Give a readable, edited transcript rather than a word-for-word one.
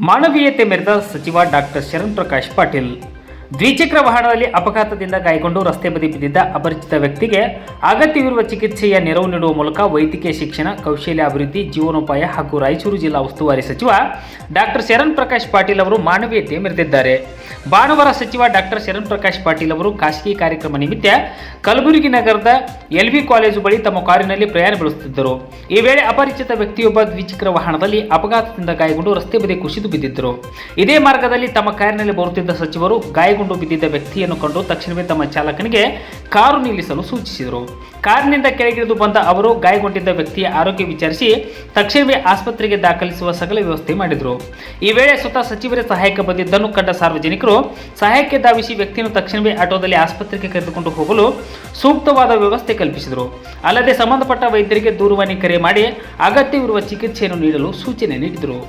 ಮಾನವೀಯತೆ ಮೆರೆದ ಸಚಿವ ಡಾಕ್ಟರ್ ಶರಣ್ ಪ್ರಕಾಶ್ ಪಾಟೀಲ್. ದ್ವಿಚಕ್ರ ವಾಹನದಲ್ಲಿ ಅಪಘಾತದಿಂದ ಗಾಯಗೊಂಡು ರಸ್ತೆ ಬದಿ ಬಿದ್ದಿದ್ದ ಅಪರಿಚಿತ ವ್ಯಕ್ತಿಗೆ ಅಗತ್ಯವಿರುವ ಚಿಕಿತ್ಸೆಯ ನೆರವು ನೀಡುವ ಮೂಲಕ ವೈದ್ಯಕೀಯ ಶಿಕ್ಷಣ, ಕೌಶಲ್ಯ ಅಭಿವೃದ್ಧಿ, ಜೀವನೋಪಾಯ ಹಾಗೂ ರಾಯಚೂರು ಜಿಲ್ಲಾ ಉಸ್ತುವಾರಿ ಸಚಿವ ಡಾಕ್ಟರ್ ಶರಣ್ ಪ್ರಕಾಶ್ ಪಾಟೀಲ್ ಅವರು ಮಾನವೀಯತೆ ಮೆರೆದಿದ್ದಾರೆ. ಭಾನುವಾರ ಸಚಿವ ಡಾಕ್ಟರ್ ಶರಣ್ ಪ್ರಕಾಶ್ ಪಾಟೀಲ್ ಅವರು ಖಾಸಗಿ ಕಾರ್ಯಕ್ರಮ ನಿಮಿತ್ತ ಕಲಬುರಗಿ ನಗರದ ಎಲ್ವಿ ಕಾಲೇಜು ಬಳಿ ತಮ್ಮ ಕಾರಿನಲ್ಲಿ ಪ್ರಯಾಣ ಬೆಳೆಸುತ್ತಿದ್ದರು. ಈ ವೇಳೆ ಅಪರಿಚಿತ ವ್ಯಕ್ತಿಯೊಬ್ಬ ದ್ವಿಚಕ್ರ ವಾಹನದಲ್ಲಿ ಅಪಘಾತದಿಂದ ಗಾಯಗೊಂಡು ರಸ್ತೆ ಬದಿ ಕುಸಿದು ಬಿದ್ದಿದ್ದರು. ಇದೇ ಮಾರ್ಗದಲ್ಲಿ ತಮ್ಮ ಕಾರಿನಲ್ಲಿ ಬರುತ್ತಿದ್ದ ಸಚಿವರು ಗಾಯಗೊಂಡು ಬಿದ್ದಿದ್ದ ವ್ಯಕ್ತಿಯನ್ನು ಕಂಡು ತಕ್ಷಣವೇ ತಮ್ಮ ಚಾಲಕನಿಗೆ ಕಾರು ನಿಲ್ಲಿಸಲು ಸೂಚಿಸಿದರು. ಕಾರಿನಿಂದ ಕೆಳಗಿಳಿದು ಬಂದ ಅವರು ಗಾಯಗೊಂಡಿದ್ದ ವ್ಯಕ್ತಿಯ ಆರೋಗ್ಯ ವಿಚಾರಿಸಿ ತಕ್ಷಣವೇ ಆಸ್ಪತ್ರೆಗೆ ದಾಖಲಿಸುವ ಸಕಲ ವ್ಯವಸ್ಥೆ ಮಾಡಿದರು. ಈ ವೇಳೆ ಸ್ವತಃ ಸಚಿವರೇ ಸಹಾಯಕ್ಕೆ ಬಂದಿದ್ದನ್ನು ಕಂಡ ಸಾರ್ವಜನಿಕರು ಸಹಾಯಕ್ಕೆ ಧಾವಿಸಿ ವ್ಯಕ್ತಿಯನ್ನು ತಕ್ಷಣವೇ ಆಟೋದಲ್ಲಿ ಆಸ್ಪತ್ರೆಗೆ ಕರೆದುಕೊಂಡು ಹೋಗಲು ಸೂಕ್ತವಾದ ವ್ಯವಸ್ಥೆ ಕಲ್ಪಿಸಿದರು. ಅಲ್ಲದೆ ಸಂಬಂಧಪಟ್ಟ ವೈದ್ಯರಿಗೆ ದೂರವಾಣಿ ಕರೆ ಮಾಡಿ ಅಗತ್ಯವಿರುವ ಚಿಕಿತ್ಸೆಯನ್ನು ನೀಡಲು ಸೂಚನೆ ನೀಡಿದರು.